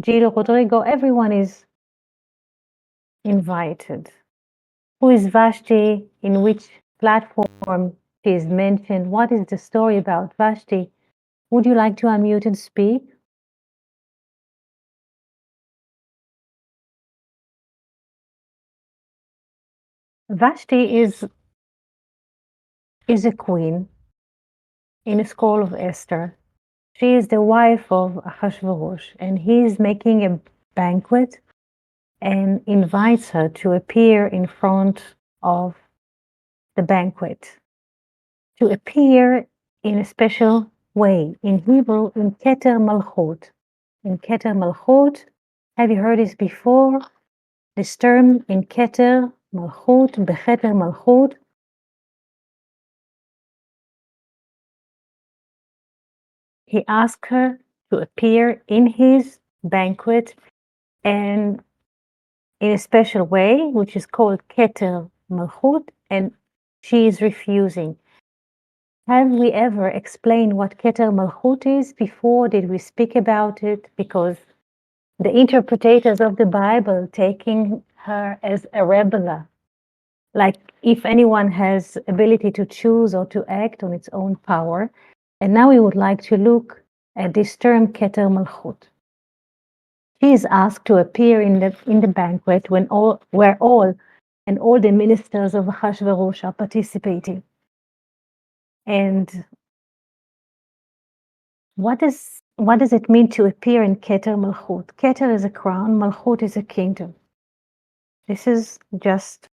Gilo, Rodrigo, everyone is invited. Who is Vashti? In which platform she is mentioned? What is the story about Vashti? Would you like to unmute and speak? Vashti is a queen in a scroll of Esther. She is the wife of Ahasuerus, and he is making a banquet and invites her to appear in front of the banquet, to appear in a special way. In Hebrew, in Keter Malchut. In Keter Malchut, have you heard this before? This term in Keter Malchut, Becheter Malchut. He asked her to appear in his banquet and in a special way, which is called Keter Malchut, and she is refusing. Have we ever explained what Keter Malchut is before? Did we speak about it? Because the interpreters of the Bible taking her as a rebel, like if anyone has ability to choose or to act on its own power. And now we would like to look at this term Keter Malchut. She is asked to appear in the banquet where all the ministers of Ahasuerus are participating. And what does it mean to appear in Keter Malchut? Keter is a crown, Malchut is a kingdom. This is just,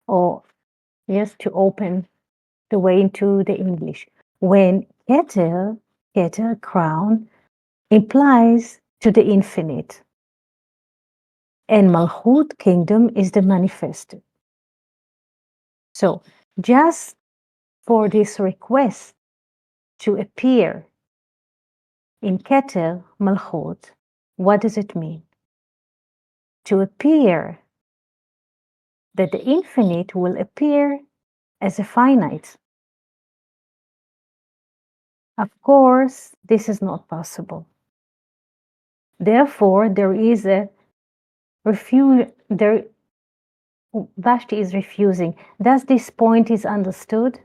to open the way into the English. When Keter, crown, implies to the infinite, and Malchut, kingdom, is the manifested. So, just for this request to appear in Keter Malchut, what does it mean? To appear that the infinite will appear as a finite. Of course, this is not possible. Therefore, there is a Vashti is refusing. Thus, this point is understood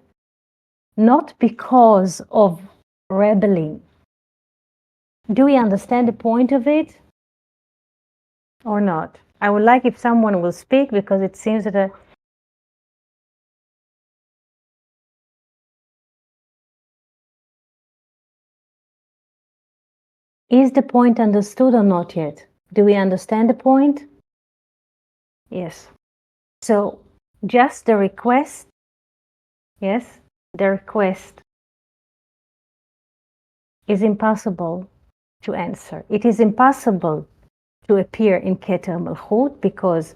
not because of rebelling. Do we understand the point of it or not? I would like if someone will speak, because it seems that is the point understood or not yet? Do we understand the point? Yes. So just the request, yes, the request is impossible to answer. It is impossible to appear in Keter Malchut because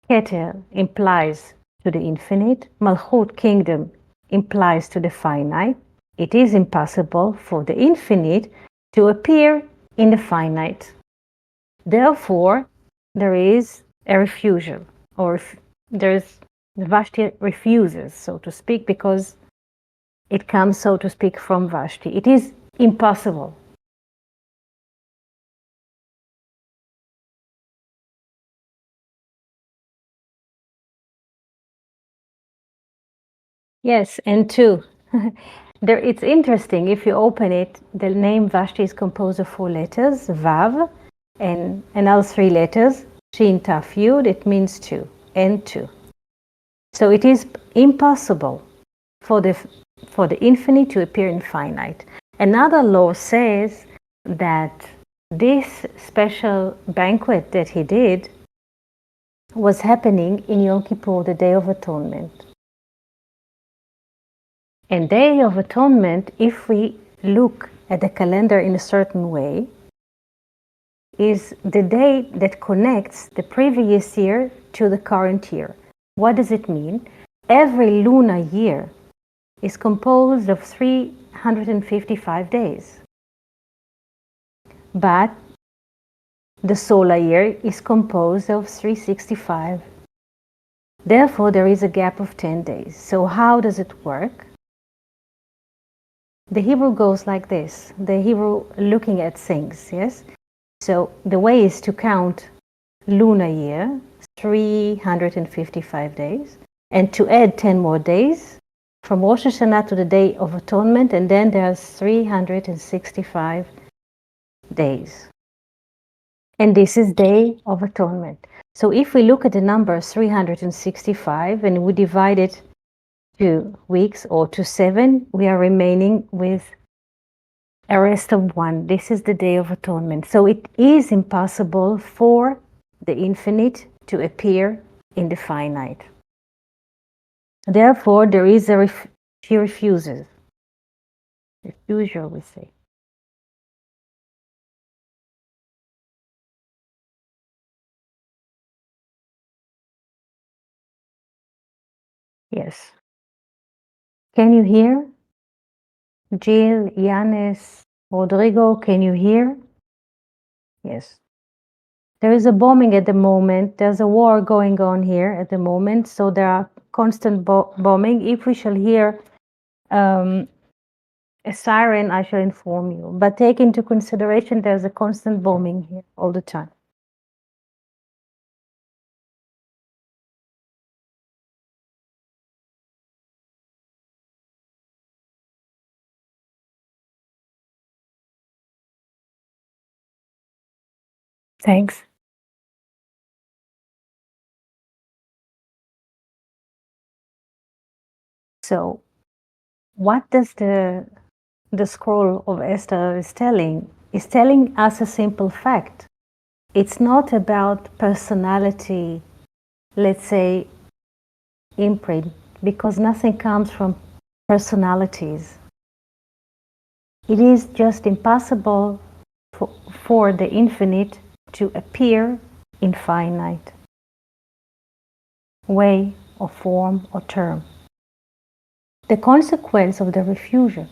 Keter implies to the infinite, Malchut, kingdom, implies to the finite. It is impossible for the infinite to appear in the finite. Therefore, there is a refusal, or Vashti refuses, so to speak, because it comes, so to speak, from Vashti. It is impossible. Yes, and two, it's interesting, if you open it, the name Vashti is composed of 4 letters, Vav, and another 3 letters, Shin, Taf, Yud, it means 2, and 2. So it is impossible for the infinite to appear in finite. Another law says that this special banquet that he did was happening in Yom Kippur, the Day of Atonement. And Day of Atonement, if we look at the calendar in a certain way, is the day that connects the previous year to the current year. What does it mean? Every lunar year is composed of 355 days. But the solar year is composed of 365. Therefore, there is a gap of 10 days. So how does it work? The Hebrew goes like this. The Hebrew looking at things, yes? So the way is to count lunar year, 355 days, and to add 10 more days from Rosh Hashanah to the Day of Atonement, and then there's 365 days. And this is Day of Atonement. So if we look at the number 365 and we divide it to weeks or to 7, we are remaining with a rest of 1. This is the Day of Atonement. So it is impossible for the infinite to appear in the finite. Therefore, there is she refuses. Refusal, we say. Yes. Can you hear? Jill, Yanis, Rodrigo, can you hear? Yes. There is a bombing at the moment. There's a war going on here at the moment. So there are constant bombing. If we shall hear a siren, I shall inform you. But take into consideration there's a constant bombing here all the time. Thanks. So what does the scroll of Esther is telling us a simple fact. It's not about personality, let's say, imprint, because nothing comes from personalities. It is just impossible for the infinite to appear in finite way or form or term. The consequence of the refusal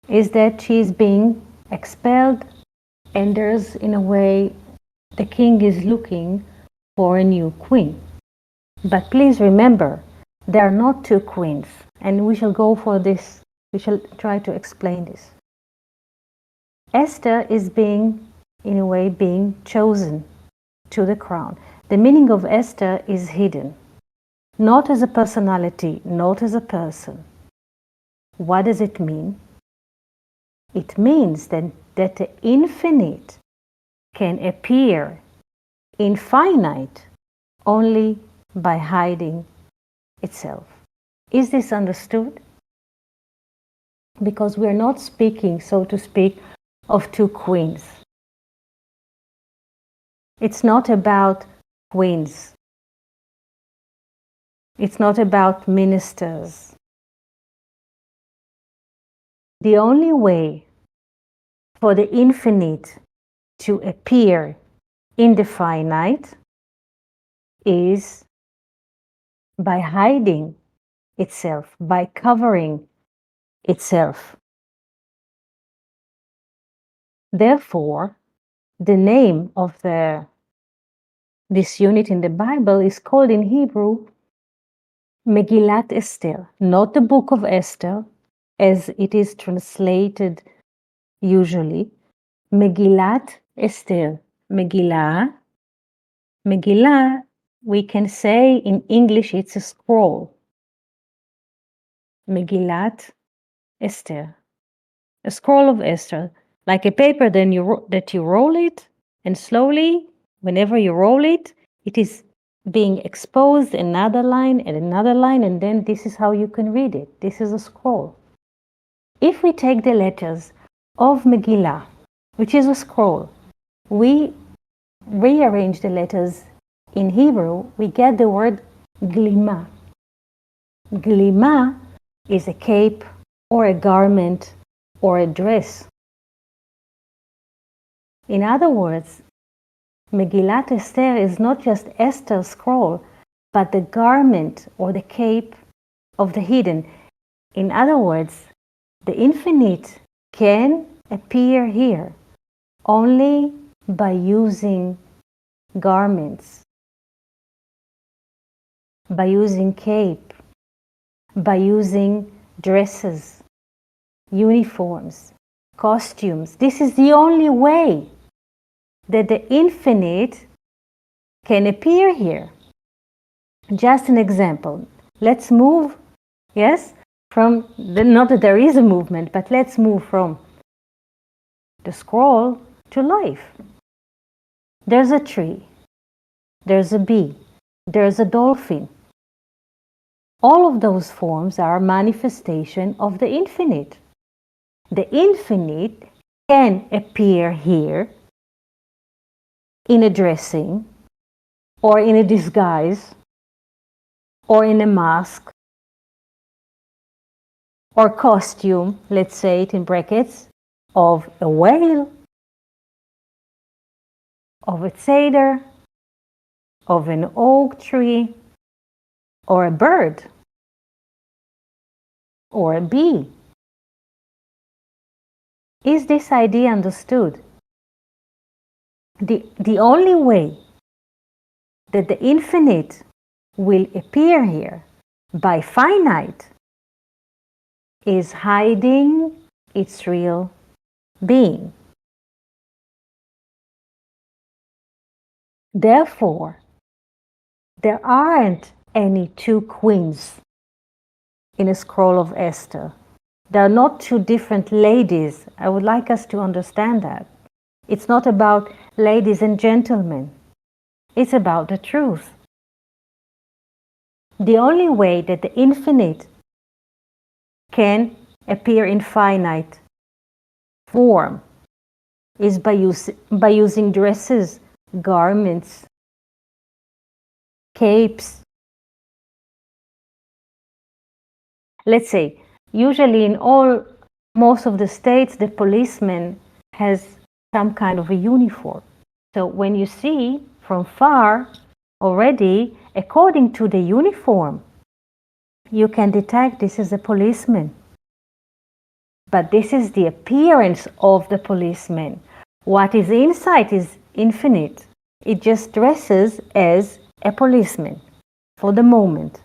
is that she is being expelled, and there's, in a way, the king is looking for a new queen. But please remember, there are not two queens, and we shall go for this. We shall try to explain this. Esther is being, in a way, being chosen to the crown. The meaning of Esther is hidden, not as a personality, not as a person. What does it mean? It means that the infinite can appear in finite only by hiding itself. Is this understood? Because we're not speaking, so to speak, of two queens. It's not about queens. It's not about ministers. The only way for the infinite to appear in the finite is by hiding itself, by covering itself. Therefore, the name of this unit in the Bible is called in Hebrew Megillat Esther, not the Book of Esther, as it is translated usually. Megillat Esther. Megillah, we can say in English it's a scroll. Megillat Esther. A scroll of Esther, like a paper that you roll it, and slowly, whenever you roll it, it is being exposed another line and another line, and then this is how you can read it. This is a scroll. If we take the letters of Megillah, which is a scroll, we rearrange the letters in Hebrew, we get the word glima. Glima is a cape or a garment or a dress. In other words, Megillat Esther is not just Esther's scroll, but the garment or the cape of the hidden. In other words, the infinite can appear here only by using garments, by using cape, by using dresses, uniforms, costumes. This is the only way that the infinite can appear here. Just an example. Let's move, yes, from not that there is a movement, but let's move from the scroll to life. There's a tree, there's a bee, there's a dolphin. All of those forms are a manifestation of the infinite. The infinite can appear here in a dressing, or in a disguise, or in a mask, or costume, let's say it in brackets, of a whale, of a cedar, of an oak tree, or a bird, or a bee. Is this idea understood? The only way that the infinite will appear here by finite is hiding its real being. Therefore, there aren't any two queens in a scroll of Esther. There are not two different ladies. I would like us to understand that. It's not about ladies and gentlemen. It's about the truth. The only way that the infinite can appear in finite form is by using dresses, garments, capes. Let's say, usually in most of the states, the policeman has some kind of a uniform. So when you see from far already, according to the uniform, you can detect this is a policeman. But this is the appearance of the policeman. What is inside is infinite. It just dresses as a policeman for the moment.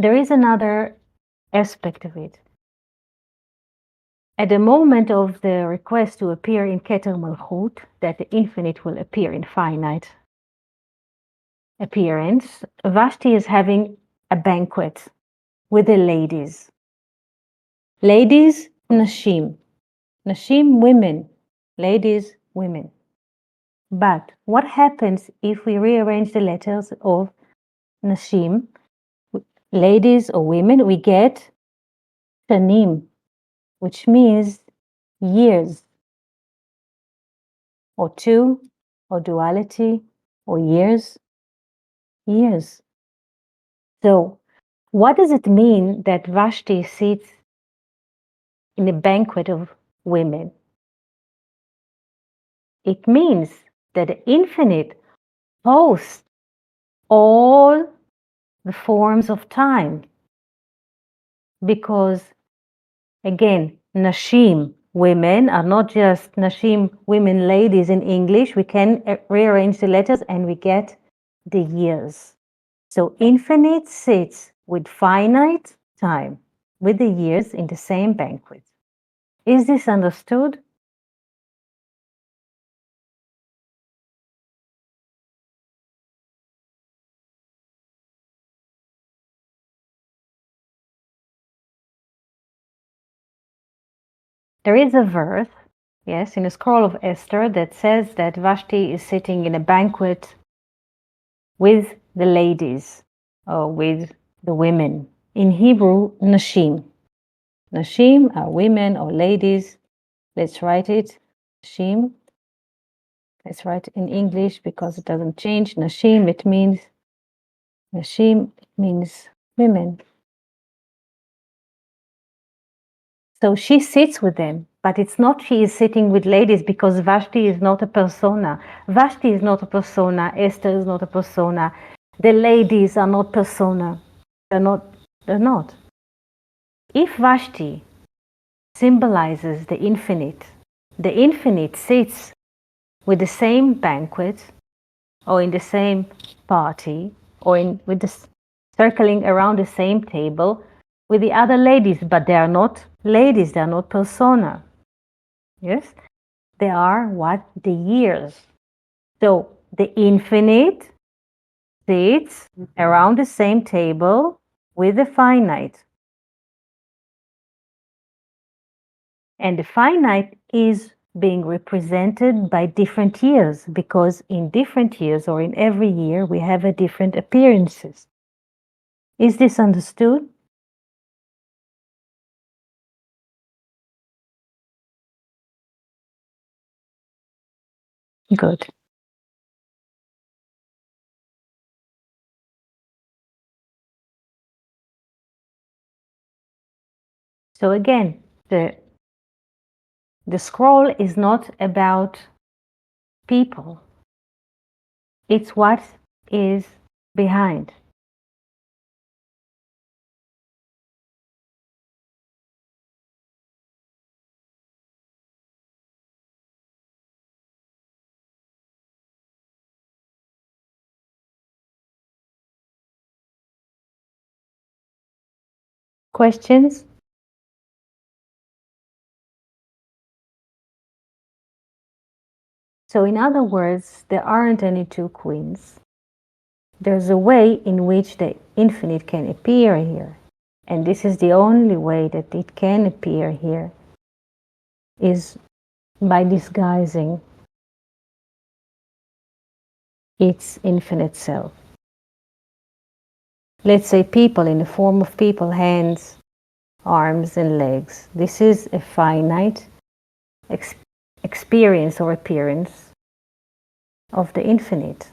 There is another aspect of it. At the moment of the request to appear in Keter Malchut, that the infinite will appear in finite appearance, Vashti is having a banquet with the ladies. Ladies, Nashim. Nashim, women. Ladies, women. But what happens if we rearrange the letters of Nashim, ladies or women? We get Shanim, which means years, or two, or duality, or years. Years. So, what does it mean that Vashti sits in a banquet of women? It means that the infinite hosts all the forms of time. Because, again, Nashim, women, are not just Nashim, women, ladies in English. We can rearrange the letters and we get the years. So infinite sits with finite time, with the years in the same banquet. Is this understood? There is a verse, yes, in a scroll of Esther that says that Vashti is sitting in a banquet with the ladies, or with the women. In Hebrew, Nashim. Nashim are women or ladies. Let's write it. Nashim. Let's write it in English because it doesn't change. Nashim, it means women. So she sits with them, but it's not she is sitting with ladies, because Vashti is not a persona. Vashti is not a persona. Esther is not a persona. The ladies are not persona. They're not. If Vashti symbolizes the infinite sits with the same banquet, or in the same party, or with the circling around the same table with the other ladies, but they are not ladies, they are not persona. Yes, they are what? The years. So the infinite sits around the same table with the finite. And the finite is being represented by different years, because in different years or in every year we have a different appearances. Is this understood? Good. So again, the scroll is not about people. It's what is behind. Questions? So in other words, there aren't any two queens. There's a way in which the infinite can appear here. And this is the only way that it can appear here, is by disguising its infinite self. Let's say people in the form of people, hands, arms and legs. This is a finite experience or appearance of the infinite.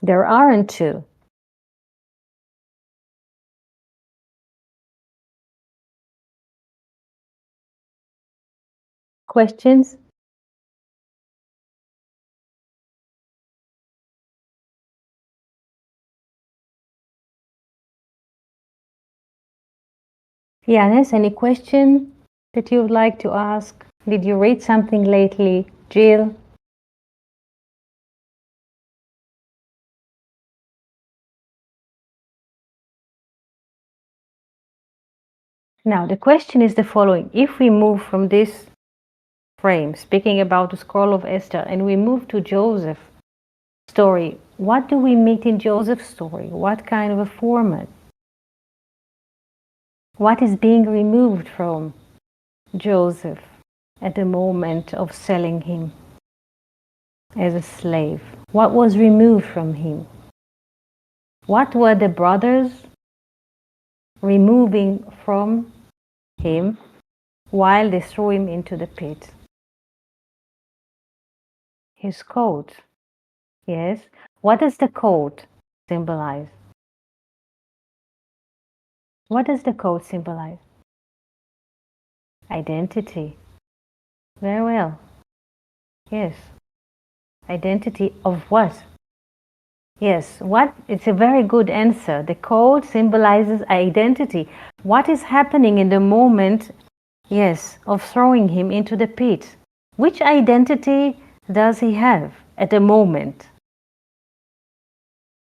There aren't two. Questions? Yanis, any question that you would like to ask? Did you read something lately? Jill? Now, the question is the following. If we move from this frame, speaking about the scroll of Esther, and we move to Joseph's story, what do we meet in Joseph's story? What kind of a format? What is being removed from Joseph at the moment of selling him as a slave? What was removed from him? What were the brothers removing from him while they threw him into the pit? His coat. Yes. What does the coat symbolize? What does the coat symbolize? Identity. Very well. Yes. Identity of what? Yes. What? It's a very good answer. The coat symbolizes identity. What is happening in the moment, yes, of throwing him into the pit? Which identity does he have at the moment?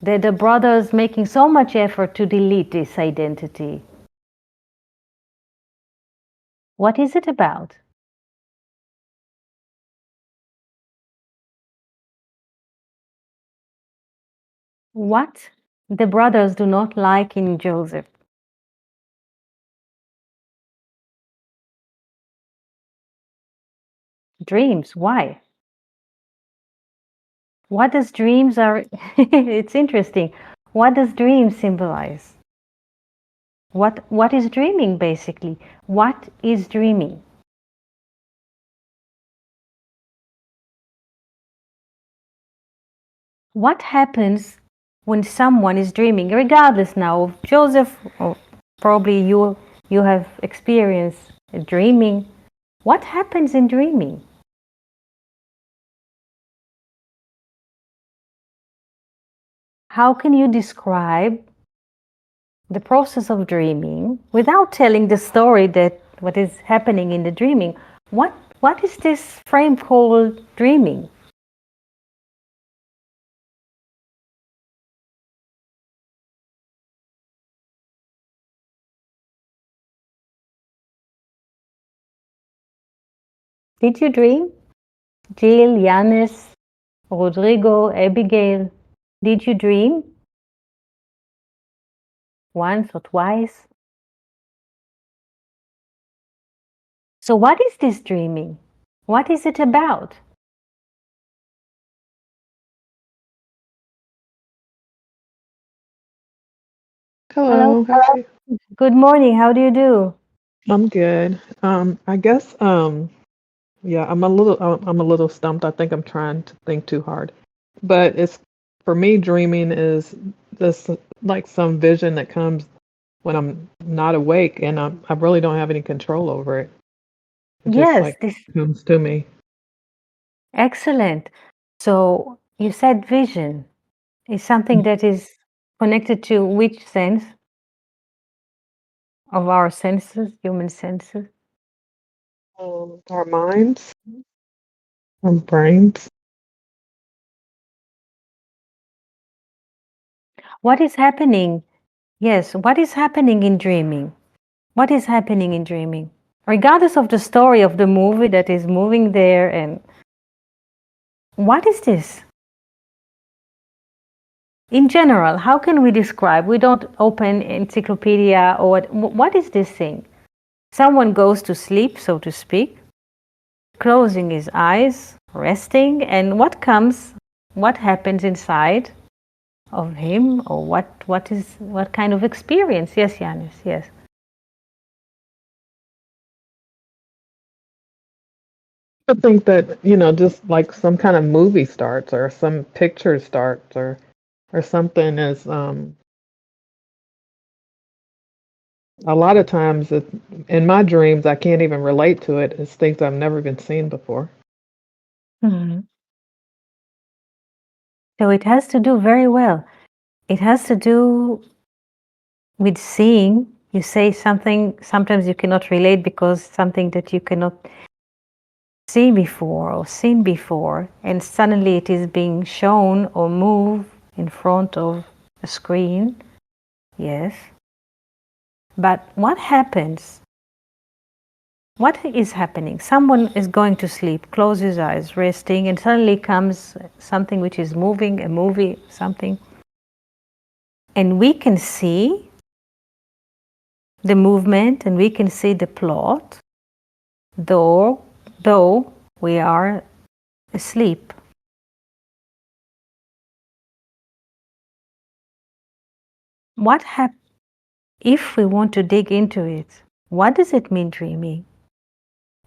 The brothers making so much effort to delete this identity. What is it about? What the brothers do not like in Joseph? Dreams. Why? What does dreams are? It's interesting. What does dreams symbolize? What is dreaming basically? What is dreaming? What happens when someone is dreaming, regardless now of Joseph, or probably you have experienced dreaming. What happens in dreaming? How can you describe the process of dreaming without telling the story that what is happening in the dreaming? What is this frame called dreaming? Did you dream? Jill, Yanis, Rodrigo, Abigail, did you dream? Once or twice? So what is this dreaming? What is it about? Hello. Hello, how are you? Good morning. How do you do? I'm good. I guess, yeah, I'm a little stumped. I think I'm trying to think too hard. But it's for me, dreaming is this like some vision that comes when I'm not awake and I really don't have any control over it. It just Yes, like this comes to me. excellent. So you said vision is something that is connected to which sense of our senses, human senses? Our minds, our brains. What is happening? Yes, what is happening in dreaming? What is happening in dreaming? Regardless of the story of the movie that is moving there, and what is this? In general, how can we describe? We don't open encyclopedia or what is this thing? Someone goes to sleep, so to speak, closing his eyes, resting, and what happens inside of him, or what kind of experience? Yes, Yanis, yes. I think that, just like some kind of movie starts or some picture starts or something is a lot of times in my dreams I can't even relate to it. It's things I've never been seen before. Mhm. So it has to do very well. It has to do with seeing. You say something, sometimes you cannot relate because something that you cannot see before or seen before, and suddenly it is being shown or moved in front of a screen. Yes. But what happens? What is happening? Someone is going to sleep, close his eyes, resting, and suddenly comes something which is moving, a movie, something. And we can see the movement and we can see the plot, though we are asleep. What happens if we want to dig into it? What does it mean dreaming?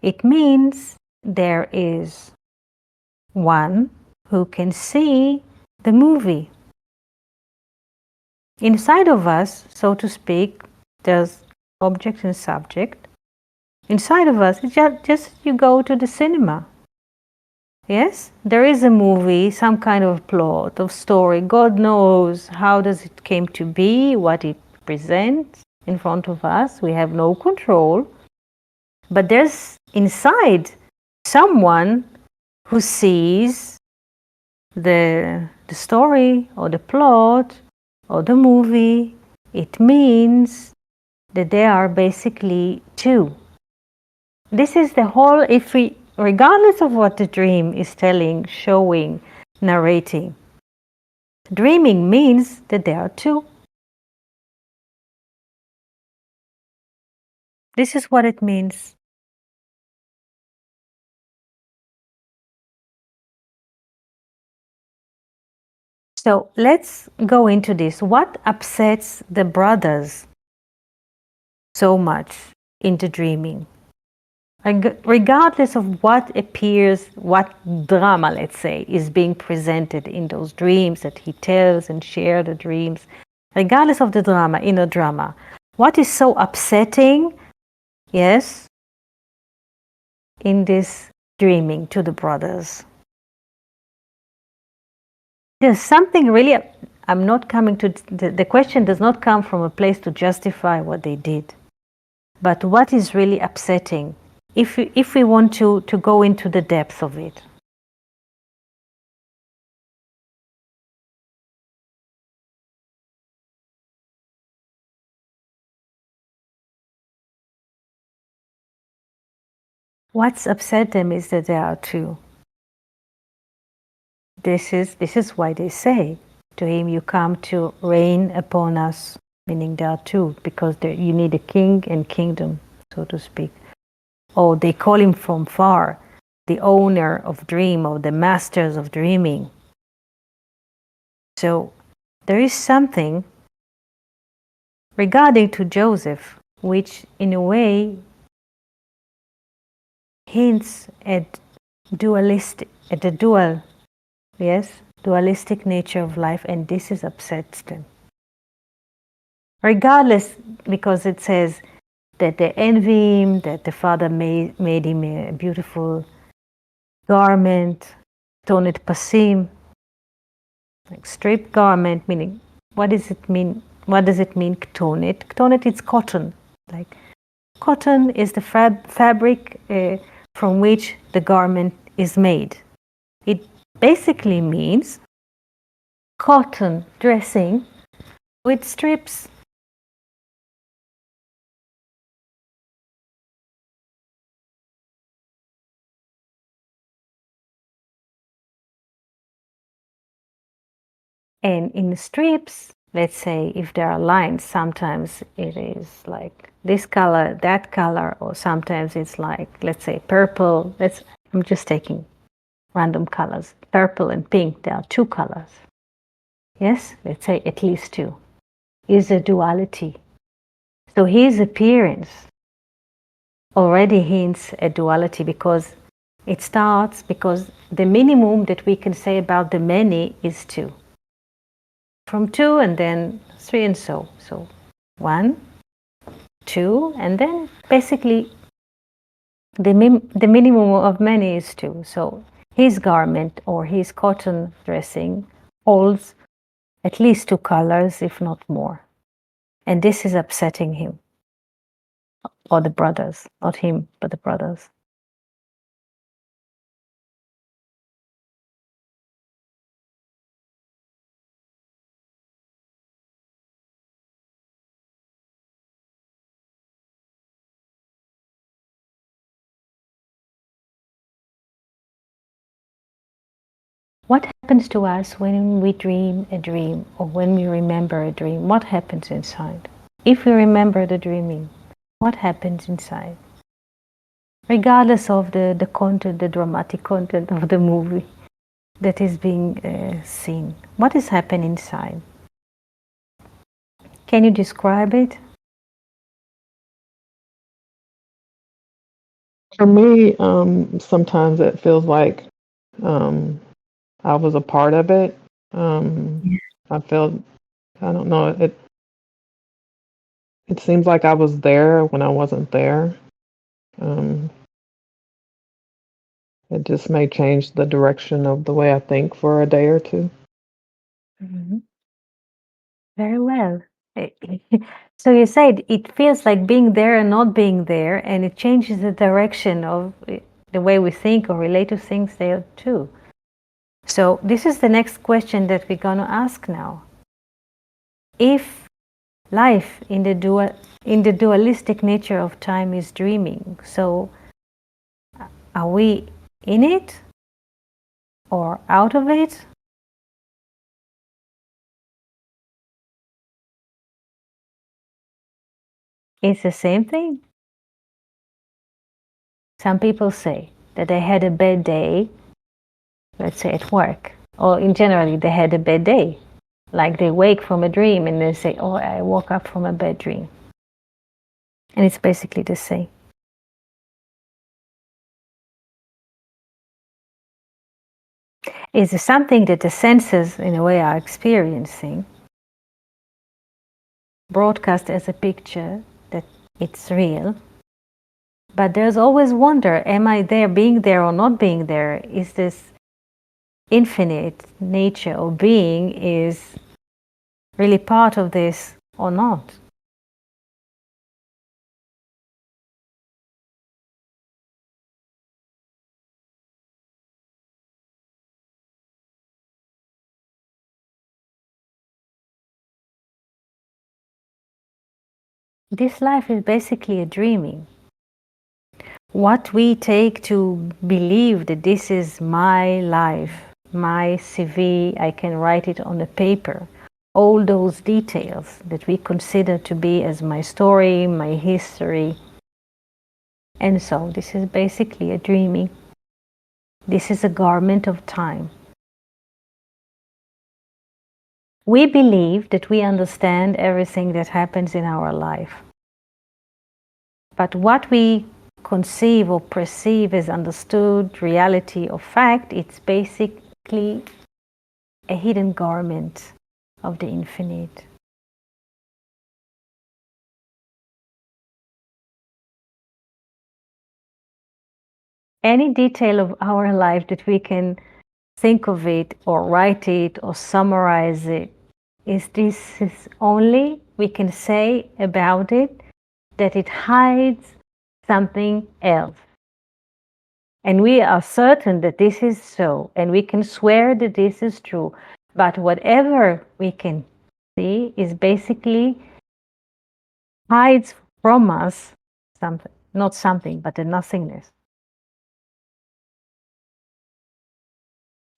It means there is one who can see the movie. Inside of us, so to speak, there's object and subject. Inside of us, it's just you go to the cinema. Yes, there is a movie, some kind of plot of story. God knows how does it came to be, what it presents in front of us. We have no control. But there's inside someone who sees the story or the plot or the movie. It means that there are basically two. This is the whole, if we, regardless of what the dream is telling, showing, narrating, dreaming means that there are two. This is what it means. So let's go into this. What upsets the brothers so much into dreaming? Regardless of what appears, what drama, let's say, is being presented in those dreams that he tells and shares the dreams, regardless of the drama, inner drama, what is so upsetting, yes, in this dreaming to the brothers? There's something really, I'm not coming to, the question does not come from a place to justify what they did, but what is really upsetting if we want to go into the depth of it. What's upset them is that there are two. This is why they say to him, "You come to reign upon us," meaning there are two, because you need a king and kingdom, so to speak. Or they call him from far, the owner of dream, or the masters of dreaming. So there is something regarding to Joseph, which in a way hints at the dualistic nature of life, and this is upsets them. Regardless, because it says that they envy him, that the father made him a beautiful garment, tonet pasim, like striped garment, meaning what does it mean? What does it mean, ktonet? Ktonet is cotton. Like cotton is the fabric from which the garment is made. It basically means cotton dressing with strips. And in the strips, let's say if there are lines, sometimes it is like this color, that color, or sometimes it's like, let's say, purple. I'm just taking random colors. Purple and pink, there are two colors. Yes, let's say at least two. Is a duality. So his appearance already hints at duality, because it starts because the minimum that we can say about the many is two. From two and then three, and so. So 1, 2, and then basically the minimum of many is 2. So his garment or his cotton dressing holds at least 2 colors, if not more. And this is upsetting him, or the brothers, not him, but the brothers. What happens to us when we dream a dream, or when we remember a dream? What happens inside? If we remember the dreaming, what happens inside? Regardless of the content, the dramatic content of the movie that is being seen, what is happening inside? Can you describe it? For me, sometimes it feels like I was a part of it. I feel, I don't know, it seems like I was there when I wasn't there. Um, it just may change the direction of the way I think for a day or two. Mm-hmm. Very well. So you said it feels like being there and not being there, and it changes the direction of the way we think or relate to things there too. So this is the next question that we're going to ask now. If life in the dualistic nature of time is dreaming, so are we in it or out of it? It's the same thing. Some people say that they had a bad day, let's say at work, or in generally they had a bad day. Like they wake from a dream and they say, "Oh, I woke up from a bad dream." And it's basically the same. It's something that the senses, in a way, are experiencing, broadcast as a picture that it's real. But there's always wonder, am I there, being there or not being there? Is this infinite nature or being is really part of this or not? This life is basically a dreaming. what we take to believe that this is my life, my CV, I can write it on a paper. All those details that we consider to be as my story, my history. And so this is basically a dreaming. This is a garment of time. We believe that we understand everything that happens in our life. But what we conceive or perceive as understood reality or fact, it's basically a hidden garment of the infinite. Any detail of our life that we can think of it or write it or summarize it, this is only we can say about it that it hides something else. And we are certain that this is so, and we can swear that this is true. But whatever we can see is basically hides from us something, not something, but a nothingness.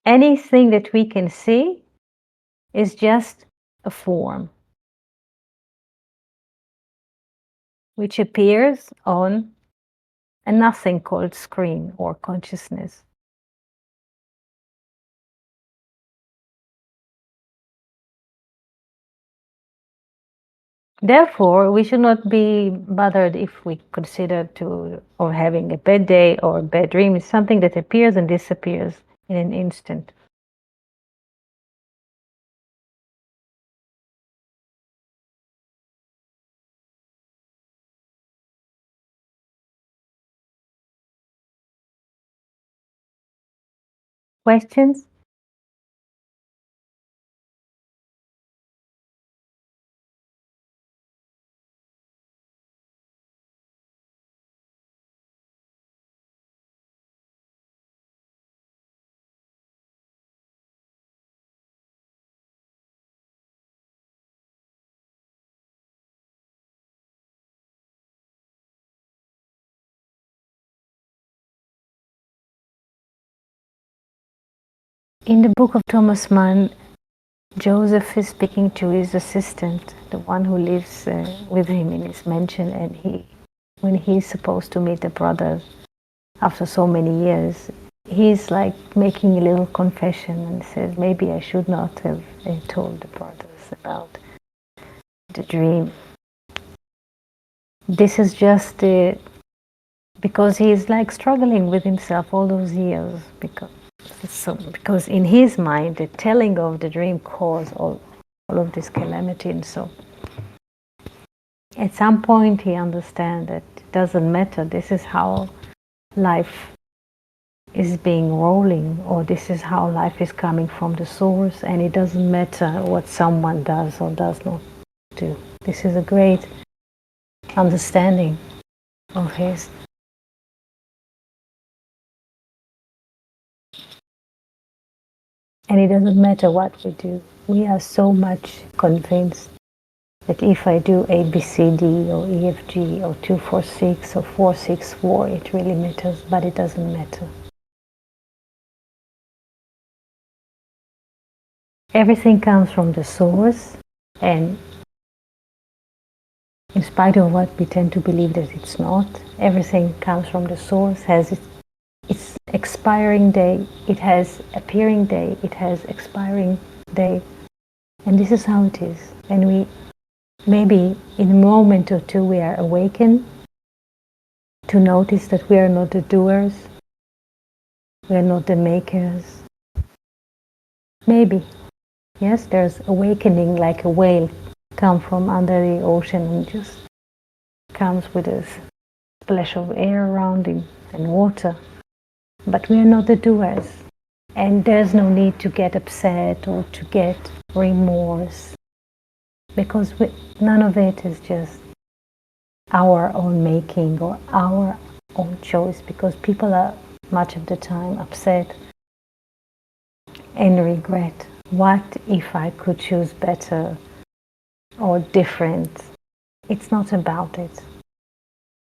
Anything that we can see is just a form which appears on a nothing called screen or consciousness. Therefore, we should not be bothered if we consider to or having a bad day or a bad dream. It's something that appears and disappears in an instant. Questions? In the book of Thomas Mann, Joseph is speaking to his assistant, the one who lives with him in his mansion, and when he's supposed to meet the brothers after so many years, he's like making a little confession and says, maybe I should not have told the brothers about the dream. This is just because he's like struggling with himself all those years, because in his mind the telling of the dream caused all of this calamity. And so at some point he understands that it doesn't matter, this is how life is being rolling, or this is how life is coming from the source, and it doesn't matter what someone does or does not do. This is a great understanding of his. And it doesn't matter what we do. We are so much convinced that if I do A, B, C, D, or E, F, G, or 2, 4, 6, or 4, 6, 4, it really matters, but it doesn't matter. Everything comes from the source, and in spite of what we tend to believe that it's not, everything comes from the source, has its expiring day, it has appearing day, it has expiring day, and this is how it is. And we maybe in a moment or two we are awakened to notice that we are not the doers, we are not the makers. Maybe, yes, there's awakening like a whale come from under the ocean and just comes with a splash of air around him and water. But we are not the doers, and there's no need to get upset or to get remorse, because none of it is just our own making or our own choice, because people are much of the time upset and regret. What if I could choose better or different? It's not about it.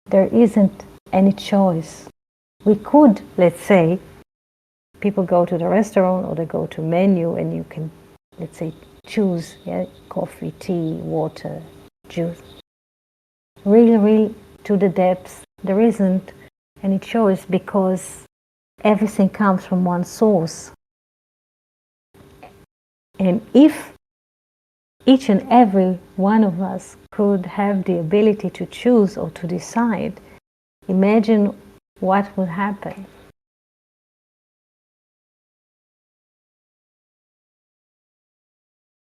There isn't any choice. We could, let's say, people go to the restaurant or they go to menu and you can, let's say, choose, yeah, coffee, tea, water, juice. Really to the depths, there isn't any choice because everything comes from one source. And if each and every one of us could have the ability to choose or to decide, imagine what would happen.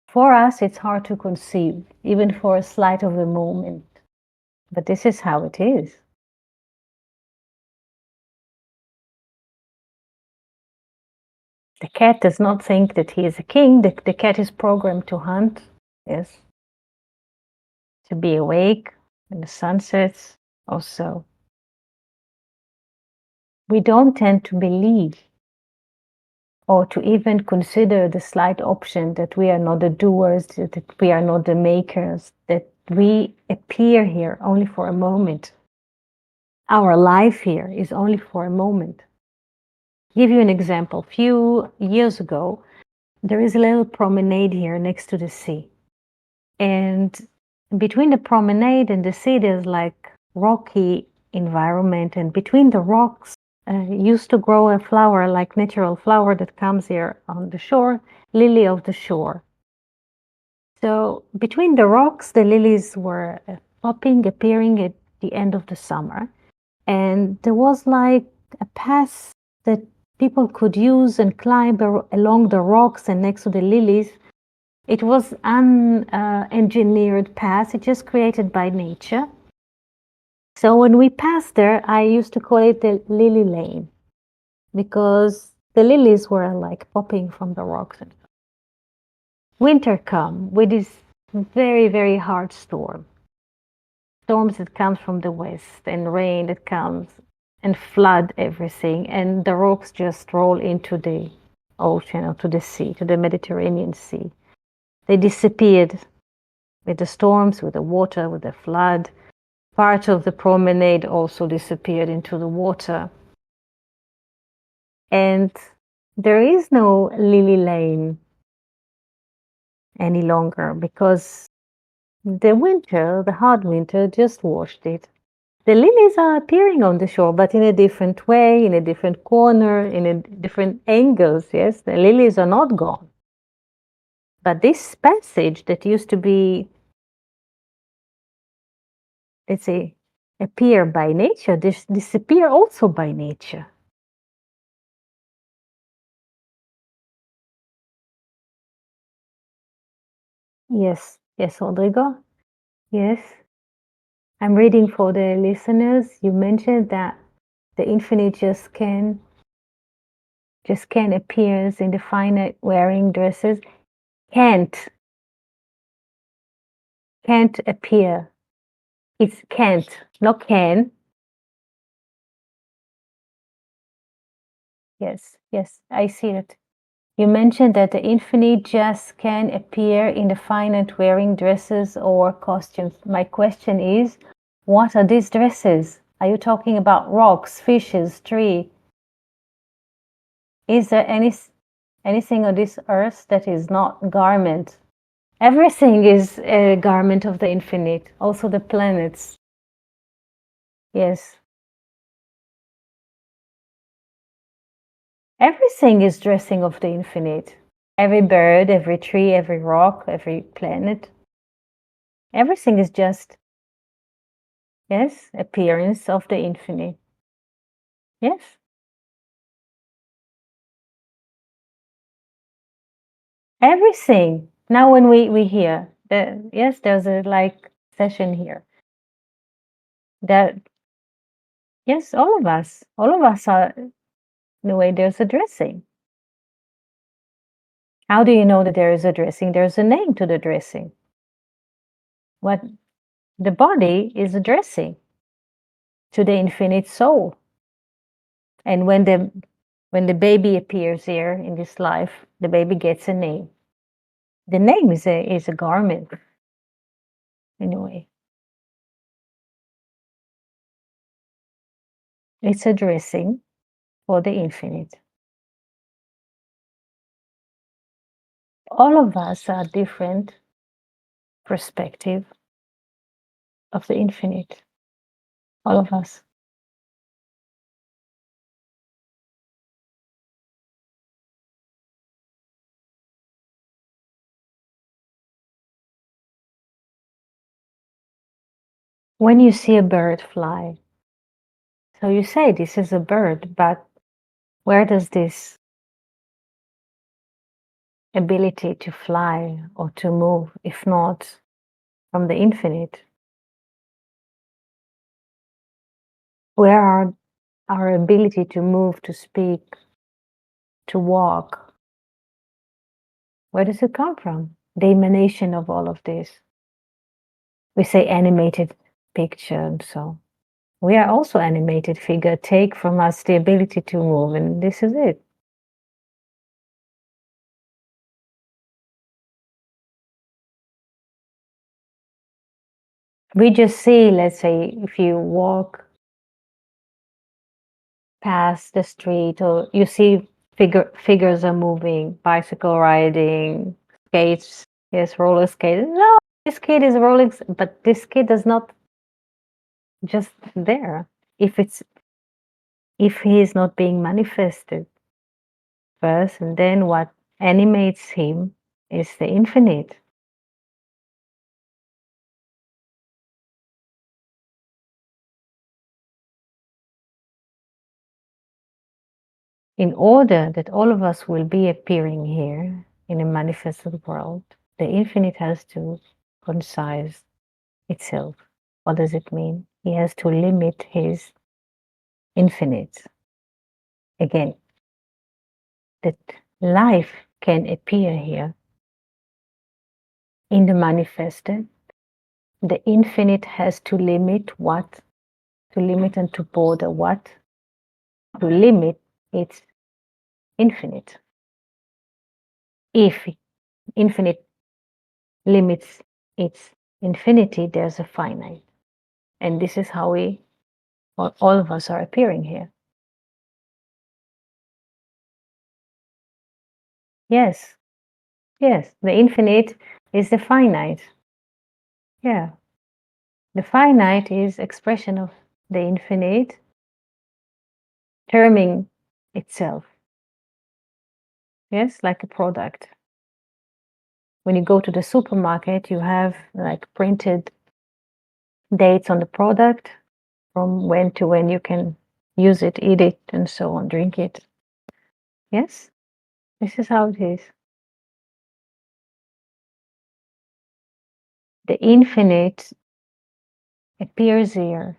For us, it's hard to conceive, even for a slight of a moment. But this is how it is. The cat does not think that he is a king. The cat is programmed to hunt, yes, to be awake when the sun sets also. We don't tend to believe or to even consider the slight option that we are not the doers, that we are not the makers, that we appear here only for a moment. Our life here is only for a moment. I'll give you an example. A few years ago, there is a little promenade here next to the sea. And between the promenade and the sea, there's like rocky environment. And between the rocks, used to grow a flower, like natural flower that comes here on the shore, lily of the shore. So between the rocks, the lilies were popping, appearing at the end of the summer. And there was like a path that people could use and climb along the rocks and next to the lilies. It was an engineered path, it's just created by nature. So when we passed there, I used to call it the lily lane because the lilies were like popping from the rocks. Winter come with this very hard storms that comes from the west and rain that comes and flood everything, and the rocks just roll into the ocean or to the sea, to the Mediterranean Sea. They disappeared with the storms, with the water, with the flood. Part of the promenade also disappeared into the water. And there is no lily lane any longer because the winter, the hard winter, just washed it. The lilies are appearing on the shore, but in a different way, in a different corner, in a different angles. Yes, the lilies are not gone. But this passage that used to be, let's say, appear by nature, disappear also by nature. Yes, yes, Rodrigo. Yes. I'm reading for the listeners. You mentioned that the infinite just can appears in the finite wearing dresses. Can't appear. It's can't, not can. Yes, yes, I see it. You mentioned that the infinite just can appear in the finite wearing dresses or costumes. My question is, what are these dresses? Are you talking about rocks, fishes, tree? Is there anything on this earth that is not garment? Everything is a garment of the infinite, also the planets. Yes. Everything is dressing of the infinite. Every bird, every tree, every rock, every planet. Everything is just, yes, appearance of the infinite. Yes. Everything. Now when we hear that, yes, there's a like session here. That, yes, all of us are, in a way, there's a dressing. How do you know that there is a dressing? There's a name to the dressing. What the body is a dressing to the infinite soul. And when the baby appears here in this life, the baby gets a name. The name is a garment, in a way. It's addressing for the infinite. All of us are different perspective of the infinite. All of us. When you see a bird fly, so you say this is a bird, but where does this ability to fly or to move, if not from the infinite? Where are our ability to move, to speak, to walk? Where does it come from? The emanation of all of this. We say animated picture, and so we are also animated figure. Take from us the ability to move, and this is it. We just see, let's say, if you walk past the street or you see figures are moving, bicycle riding, skates, yes, roller skating. No, this kid is rolling, but this kid is not just there. If he is not being manifested first, and then what animates him is the infinite. In order that all of us will be appearing here in a manifested world, the infinite has to concise itself. What does it mean? He has to limit his infinite. Again, that life can appear here in the manifested. The infinite has to limit what? To limit and to border what? To limit its infinite. If infinite limits its infinity, there's a finite. And this is how all of us are appearing here. Yes, yes, the infinite is the finite. Yeah, the finite is expression of the infinite terming itself. Yes, like a product. When you go to the supermarket, you have like printed dates on the product from when to when you can use it, eat it, and so on, drink it. Yes, this is how it is. The infinite appears here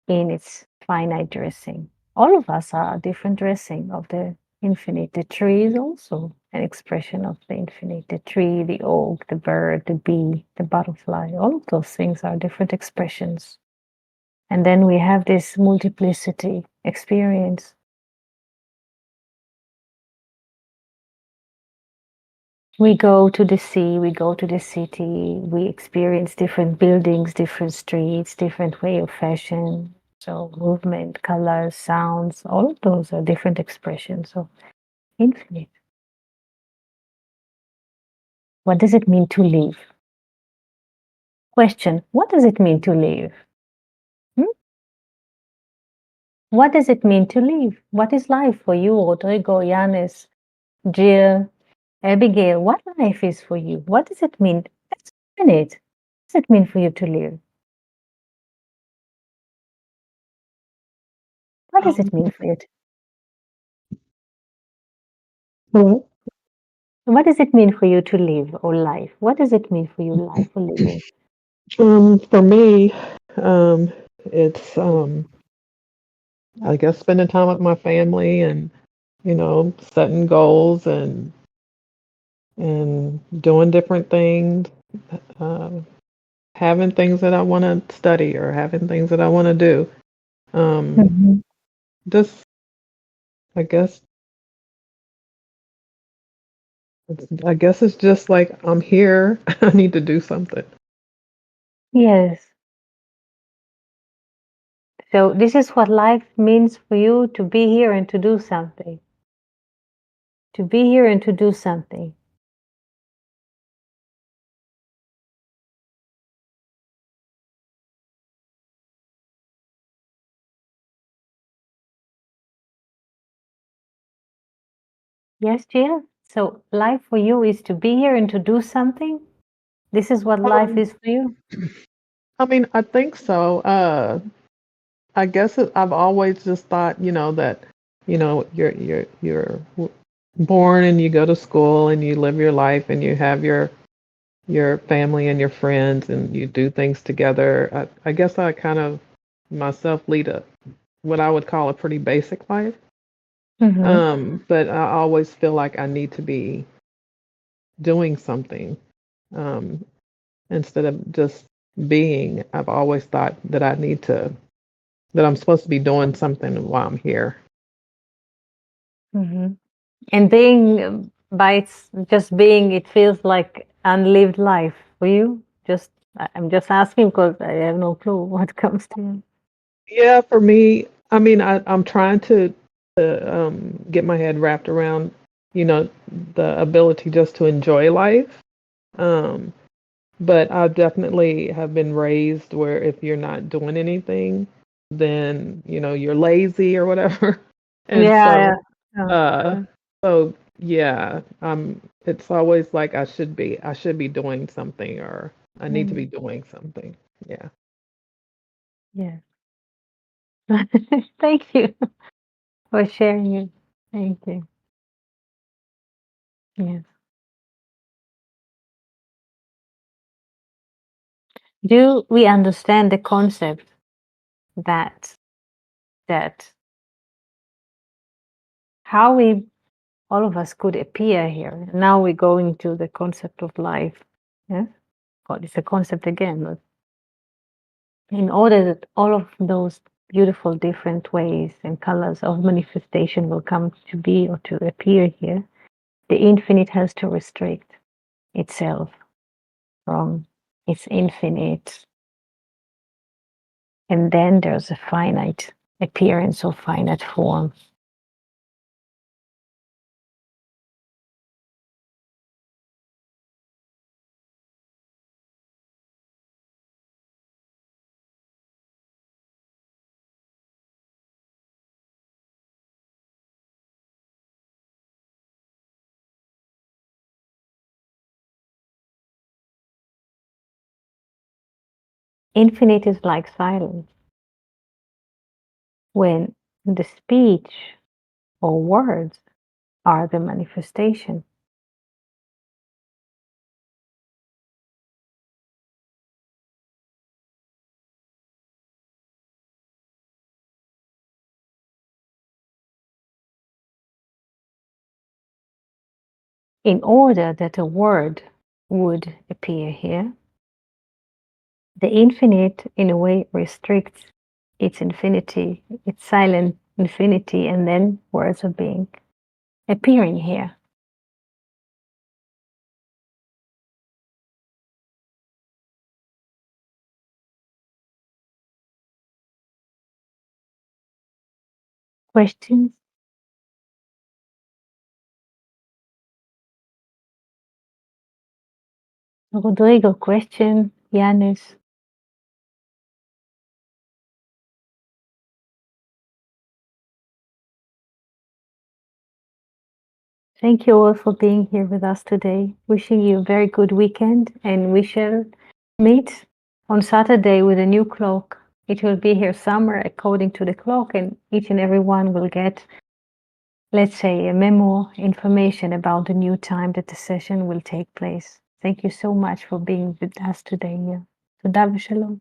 in its finite dressing. All of us are a different dressing of the infinite. The tree is also an expression of the infinite. The tree, the oak, the bird, the bee, the butterfly, all of those things are different expressions. And then we have this multiplicity experience. We go to the sea, we go to the city, we experience different buildings, different streets, different way of fashion. So movement, colors, sounds, all of those are different expressions of infinite. What does it mean to live? Question, what does it mean to live? Hmm? What does it mean to live? What is life for you, Rodrigo, Yanis, Jill, Abigail? What life is for you? What does it mean? That's infinite. What does it mean for you to live? What does it Um, mean for you? Hello? What does it mean for you to live or life? What does it mean for you, life or living? For me, it's I guess spending time with my family and setting goals and doing different things, uh, having things that I want to study or having things that I want to do. Um, Mhm. just I guess I guess it's just like I'm here. I need to do something. Yes, So this is what life means for you, to be here and to do something. To be here and to do something. Yes, Jill? So life for you is to be here and to do something? This is what life Um, is for you? I mean, I think so. I guess I've always just thought, that, you're born and you go to school and you live your life and you have your family and your friends and you do things together. I guess I kind of myself lead a what I would call a pretty basic life. Mm-hmm. But I always feel like I need to be doing something um, instead of just being. I've always thought that that I'm supposed to be doing something while I'm here. Mm-hmm. And being by its just being, it feels like unlived life for you. I'm just asking because I have no clue what comes to you. Yeah, for me, I mean, I'm trying to get my head wrapped around, the ability just to enjoy life. Um, but I definitely have been raised where if you're not doing anything, then, you're lazy or whatever. And Yeah, so, yeah. uh, Yeah. so yeah, it's always like I should be doing something or I need to be Mm, doing something. Yeah. yeah. Thank you for sharing it. Thank you. Yes. Do we understand the concept that that how we all of us could appear here? Now we're going to the concept of life. Yes. God, it's a concept again, but in order that all of those beautiful different ways and colors of manifestation will come to be or to appear here, the infinite has to restrict itself from its infinite. And then there's a finite appearance or finite form. Infinite is like silence. When the speech or words are the manifestation. In order that a word would appear here, the infinite, in a way, restricts its infinity, its silent infinity, and then words are being appearing here. Questions? Rodrigo, question? Yanis? Thank you all for being here with us today. Wishing you a very good weekend, and we shall meet on Saturday with a new clock. It will be here somewhere according to the clock, and each and every one will get, let's say, a memo information about the new time that the session will take place. Thank you so much for being with us today. Toda v'shalom.